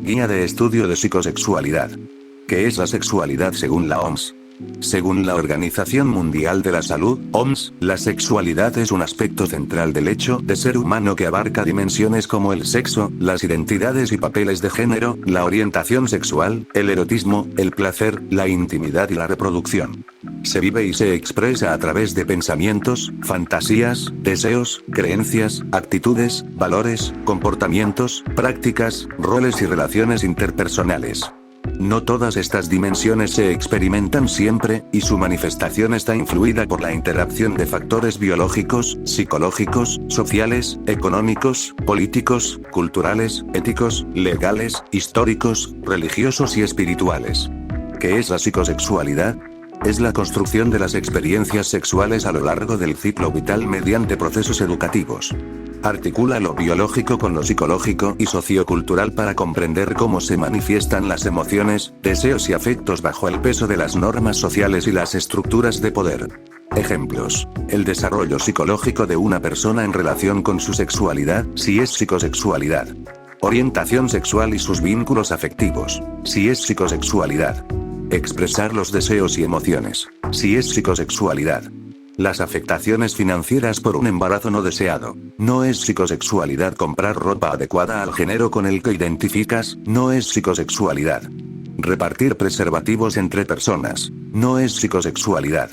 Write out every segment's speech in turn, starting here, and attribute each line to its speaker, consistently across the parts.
Speaker 1: Guía de estudio de psicosexualidad. ¿Qué es la sexualidad según la OMS? Según la Organización Mundial de la Salud, OMS, la sexualidad es un aspecto central del hecho de ser humano que abarca dimensiones como el sexo, las identidades y papeles de género, la orientación sexual, el erotismo, el placer, la intimidad y la reproducción. Se vive y se expresa a través de pensamientos, fantasías, deseos, creencias, actitudes, valores, comportamientos, prácticas, roles y relaciones interpersonales. No todas estas dimensiones se experimentan siempre, y su manifestación está influida por la interacción de factores biológicos, psicológicos, sociales, económicos, políticos, culturales, éticos, legales, históricos, religiosos y espirituales. ¿Qué es la psicosexualidad? Es la construcción de las experiencias sexuales a lo largo del ciclo vital mediante procesos educativos. Articula lo biológico con lo psicológico y sociocultural para comprender cómo se manifiestan las emociones, deseos y afectos bajo el peso de las normas sociales y las estructuras de poder. Ejemplos: el desarrollo psicológico de una persona en relación con su sexualidad, si es psicosexualidad. Orientación sexual y sus vínculos afectivos, si es psicosexualidad. Expresar los deseos y emociones, si es psicosexualidad. Las afectaciones financieras por un embarazo no deseado. No es psicosexualidad comprar ropa adecuada al género con el que identificas, no es psicosexualidad. Repartir preservativos entre personas, no es psicosexualidad.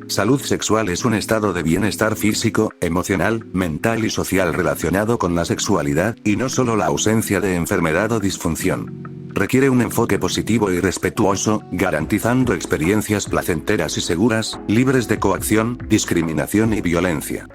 Speaker 1: Salud sexual es un estado de bienestar físico, emocional, mental y social relacionado con la sexualidad, y no solo la ausencia de enfermedad o disfunción. Requiere un enfoque positivo y respetuoso, garantizando experiencias placenteras y seguras, libres de coacción, discriminación y violencia.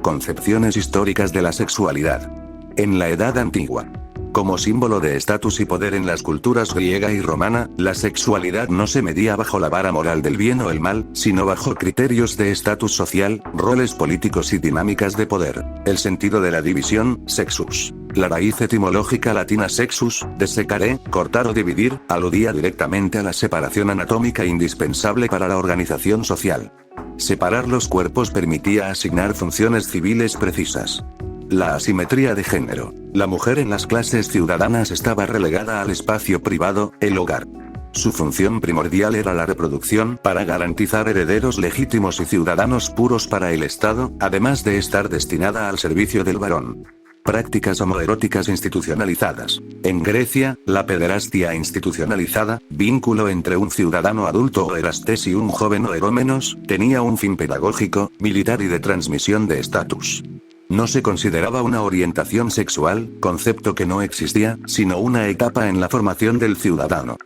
Speaker 1: Concepciones históricas de la sexualidad. En la Edad Antigua, como símbolo de estatus y poder en las culturas griega y romana, la sexualidad no se medía bajo la vara moral del bien o el mal, sino bajo criterios de estatus social, roles políticos y dinámicas de poder. El sentido de la división, sexus. La raíz etimológica latina sexus, de secare, cortar o dividir, aludía directamente a la separación anatómica indispensable para la organización social. Separar los cuerpos permitía asignar funciones civiles precisas. La asimetría de género. La mujer en las clases ciudadanas estaba relegada al espacio privado, el hogar. Su función primordial era la reproducción para garantizar herederos legítimos y ciudadanos puros para el Estado, además de estar destinada al servicio del varón. Prácticas homoeróticas institucionalizadas. En Grecia, la pederastia institucionalizada, vínculo entre un ciudadano adulto o erastés y un joven o erómenos, tenía un fin pedagógico, militar y de transmisión de estatus. No se consideraba una orientación sexual, concepto que no existía, sino una etapa en la formación del ciudadano.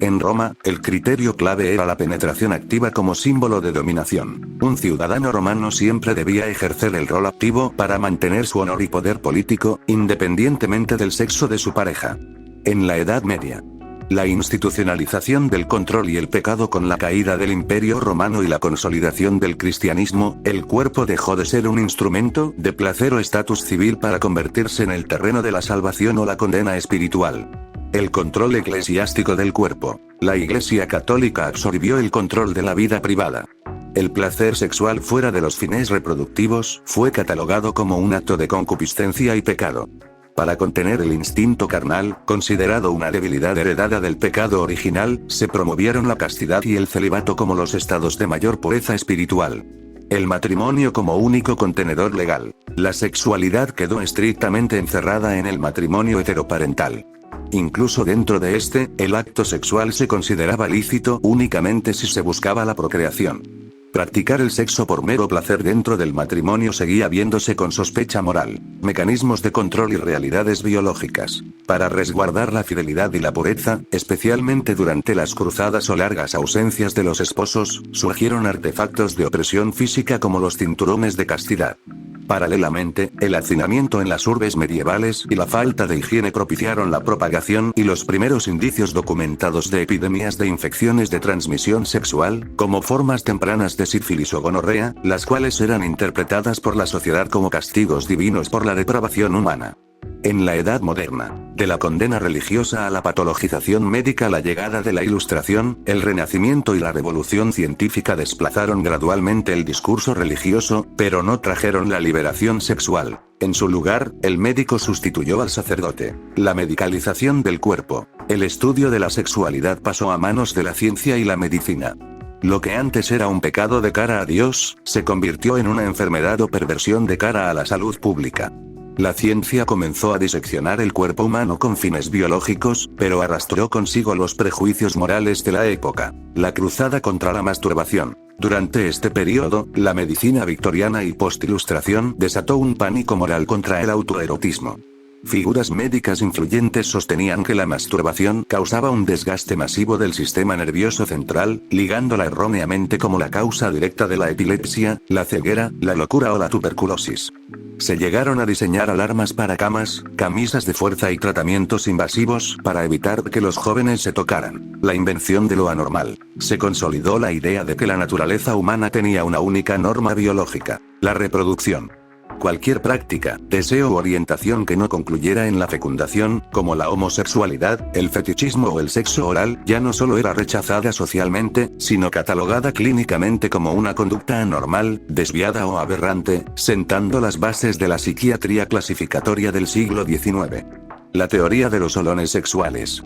Speaker 1: En Roma, el criterio clave era la penetración activa como símbolo de dominación. Un ciudadano romano siempre debía ejercer el rol activo para mantener su honor y poder político, independientemente del sexo de su pareja. En la Edad Media, la institucionalización del control y el pecado con la caída del Imperio Romano y la consolidación del cristianismo, el cuerpo dejó de ser un instrumento de placer o estatus civil para convertirse en el terreno de la salvación o la condena espiritual. El control eclesiástico del cuerpo. La Iglesia Católica absorbió el control de la vida privada. El placer sexual fuera de los fines reproductivos fue catalogado como un acto de concupiscencia y pecado. Para contener el instinto carnal, considerado una debilidad heredada del pecado original, se promovieron la castidad y el celibato como los estados de mayor pureza espiritual. El matrimonio como único contenedor legal. La sexualidad quedó estrictamente encerrada en el matrimonio heteroparental. Incluso dentro de este, el acto sexual se consideraba lícito únicamente si se buscaba la procreación. Practicar el sexo por mero placer dentro del matrimonio seguía viéndose con sospecha moral. Mecanismos de control y realidades biológicas. Para resguardar la fidelidad y la pureza, especialmente durante las cruzadas o largas ausencias de los esposos, surgieron artefactos de opresión física como los cinturones de castidad. Paralelamente, el hacinamiento en las urbes medievales y la falta de higiene propiciaron la propagación y los primeros indicios documentados de epidemias de infecciones de transmisión sexual, como formas tempranas de sífilis o gonorrea, las cuales eran interpretadas por la sociedad como castigos divinos por la depravación humana. En la Edad Moderna, de la condena religiosa a la patologización médica, la llegada de la Ilustración, el Renacimiento y la Revolución Científica desplazaron gradualmente el discurso religioso, pero no trajeron la liberación sexual. En su lugar, el médico sustituyó al sacerdote. La medicalización del cuerpo. El estudio de la sexualidad pasó a manos de la ciencia y la medicina. Lo que antes era un pecado de cara a Dios, se convirtió en una enfermedad o perversión de cara a la salud pública. La ciencia comenzó a diseccionar el cuerpo humano con fines biológicos, pero arrastró consigo los prejuicios morales de la época. La cruzada contra la masturbación. Durante este periodo, la medicina victoriana y post-ilustración desató un pánico moral contra el autoerotismo. Figuras médicas influyentes sostenían que la masturbación causaba un desgaste masivo del sistema nervioso central, ligándola erróneamente como la causa directa de la epilepsia, la ceguera, la locura o la tuberculosis. Se llegaron a diseñar alarmas para camas, camisas de fuerza y tratamientos invasivos para evitar que los jóvenes se tocaran. La invención de lo anormal. Se consolidó la idea de que la naturaleza humana tenía una única norma biológica: la reproducción. Cualquier práctica, deseo u orientación que no concluyera en la fecundación, como la homosexualidad, el fetichismo o el sexo oral, ya no solo era rechazada socialmente, sino catalogada clínicamente como una conducta anormal, desviada o aberrante, sentando las bases de la psiquiatría clasificatoria del siglo XIX. La teoría de los solones sexuales.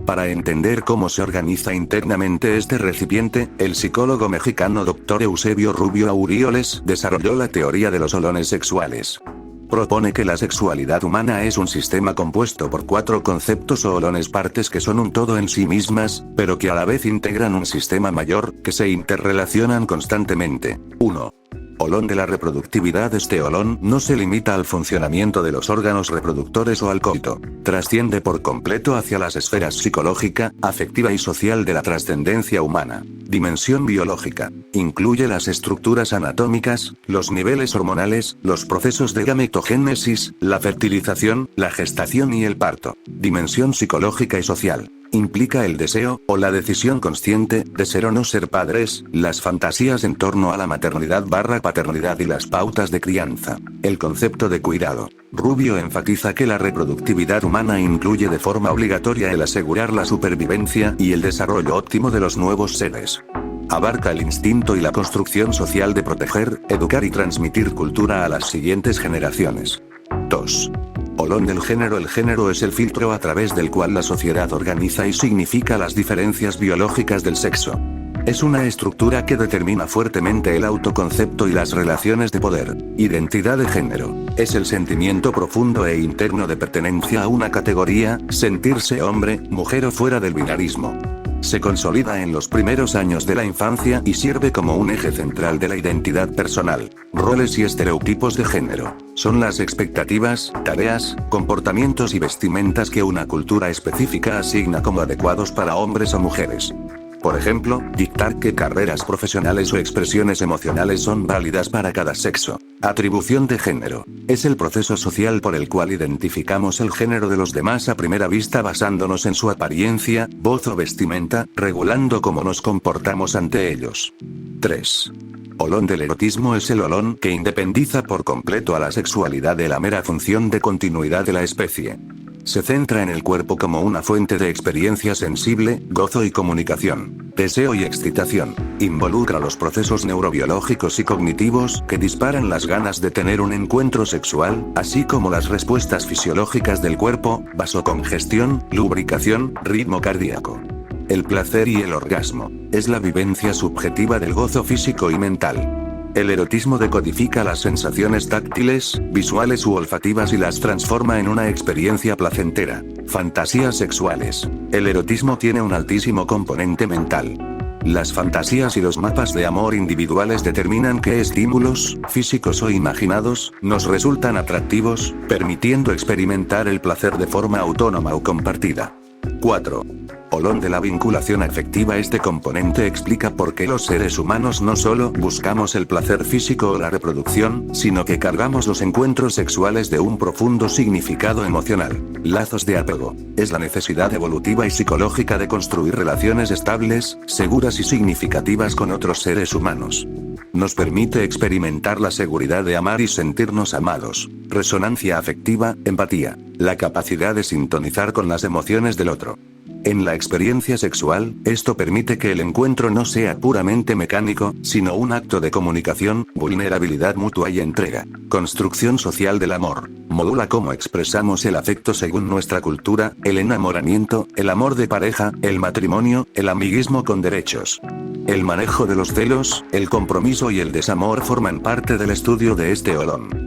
Speaker 1: Para entender cómo se organiza internamente este recipiente, el psicólogo mexicano Dr. Eusebio Rubio Aurioles desarrolló la teoría de los solones sexuales. Propone que la sexualidad humana es un sistema compuesto por 4 conceptos o olones, partes que son un todo en sí mismas, pero que a la vez integran un sistema mayor, que se interrelacionan constantemente. 1. Olón de la reproductividad. Este olón no se limita al funcionamiento de los órganos reproductores o al coito. Trasciende por completo hacia las esferas psicológica, afectiva y social de la trascendencia humana. Dimensión biológica. Incluye las estructuras anatómicas, los niveles hormonales, los procesos de gametogénesis, la fertilización, la gestación y el parto. Dimensión psicológica y social. Implica el deseo, o la decisión consciente, de ser o no ser padres, las fantasías en torno a la maternidad/paternidad y las pautas de crianza. El concepto de cuidado. Rubio enfatiza que la reproductividad humana incluye de forma obligatoria el asegurar la supervivencia y el desarrollo óptimo de los nuevos seres. Abarca el instinto y la construcción social de proteger, educar y transmitir cultura a las siguientes generaciones. 2. Olón del género. El género es el filtro a través del cual la sociedad organiza y significa las diferencias biológicas del sexo. Es una estructura que determina fuertemente el autoconcepto y las relaciones de poder. Identidad de género. Es el sentimiento profundo e interno de pertenencia a una categoría, sentirse hombre, mujer o fuera del binarismo. Se consolida en los primeros años de la infancia y sirve como un eje central de la identidad personal. Roles y estereotipos de género. Son las expectativas, tareas, comportamientos y vestimentas que una cultura específica asigna como adecuados para hombres o mujeres. Por ejemplo, dictar qué carreras profesionales o expresiones emocionales son válidas para cada sexo. Atribución de género. Es el proceso social por el cual identificamos el género de los demás a primera vista basándonos en su apariencia, voz o vestimenta, regulando cómo nos comportamos ante ellos. 3. Olón del erotismo. Es el olón que independiza por completo a la sexualidad de la mera función de continuidad de la especie. Se centra en el cuerpo como una fuente de experiencia sensible, gozo y comunicación, deseo y excitación. Involucra los procesos neurobiológicos y cognitivos que disparan las ganas de tener un encuentro sexual, así como las respuestas fisiológicas del cuerpo, vasocongestión, lubricación, ritmo cardíaco. El placer y el orgasmo. Es la vivencia subjetiva del gozo físico y mental. El erotismo decodifica las sensaciones táctiles, visuales u olfativas y las transforma en una experiencia placentera. Fantasías sexuales. El erotismo tiene un altísimo componente mental. Las fantasías y los mapas de amor individuales determinan qué estímulos, físicos o imaginados, nos resultan atractivos, permitiendo experimentar el placer de forma autónoma o compartida. 4. Olón de la vinculación afectiva. Este componente explica por qué los seres humanos no solo buscamos el placer físico o la reproducción, sino que cargamos los encuentros sexuales de un profundo significado emocional. Lazos de apego. Es la necesidad evolutiva y psicológica de construir relaciones estables, seguras y significativas con otros seres humanos. Nos permite experimentar la seguridad de amar y sentirnos amados. Resonancia afectiva, empatía. La capacidad de sintonizar con las emociones del otro. En la experiencia sexual, esto permite que el encuentro no sea puramente mecánico, sino un acto de comunicación, vulnerabilidad mutua y entrega. Construcción social del amor. Modula cómo expresamos el afecto según nuestra cultura, el enamoramiento, el amor de pareja, el matrimonio, el amiguismo con derechos. El manejo de los celos, el compromiso y el desamor forman parte del estudio de este olón.